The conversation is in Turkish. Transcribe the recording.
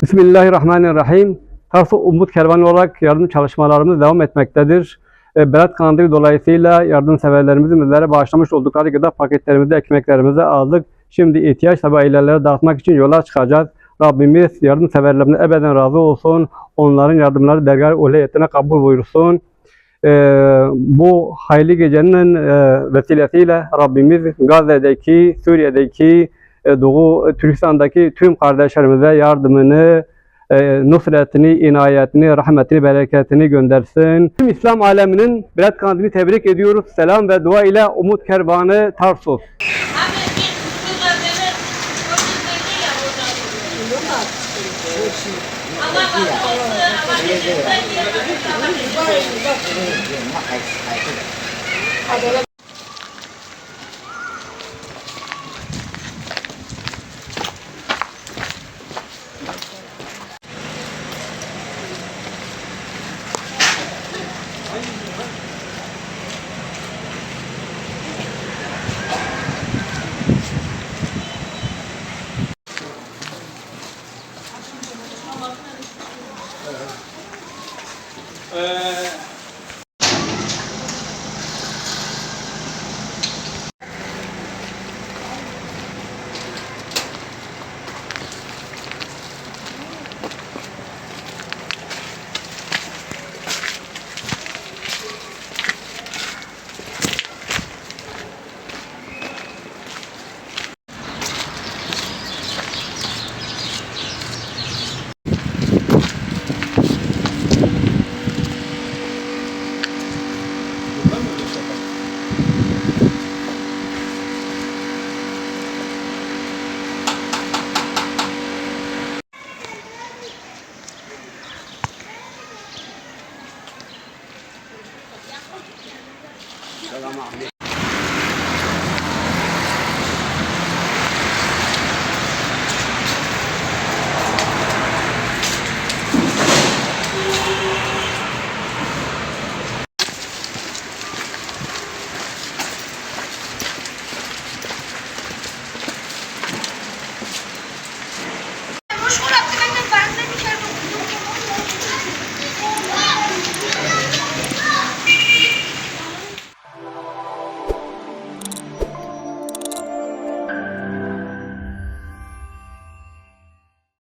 Bismillahirrahmanirrahim. Tarsus Umut Kervanı olarak yardım çalışmalarımız devam etmektedir. Berat Kandili dolayısıyla yardımseverlerimizin bizlere bağışlamış oldukları gıda paketlerimizi, ekmeklerimizi aldık. Şimdi ihtiyaç sahibi ailelere dağıtmak için yola çıkacağız. Rabbimiz yardımseverlerimize ebeden razı olsun. Onların yardımları dergâh-ı ulûhiyetine kabul buyursun. Bu hayırlı gecenin vesilesiyle Rabbimiz Gazze'deki, Suriye'deki, Doğu Türkistan'daki tüm kardeşlerimize yardımını, nusretini, inayetini, rahmetini, bereketini göndersin. Tüm İslam aleminin Berat Kandili'ni tebrik ediyoruz. Selam ve dua ile Umut Kervanı Tarsus.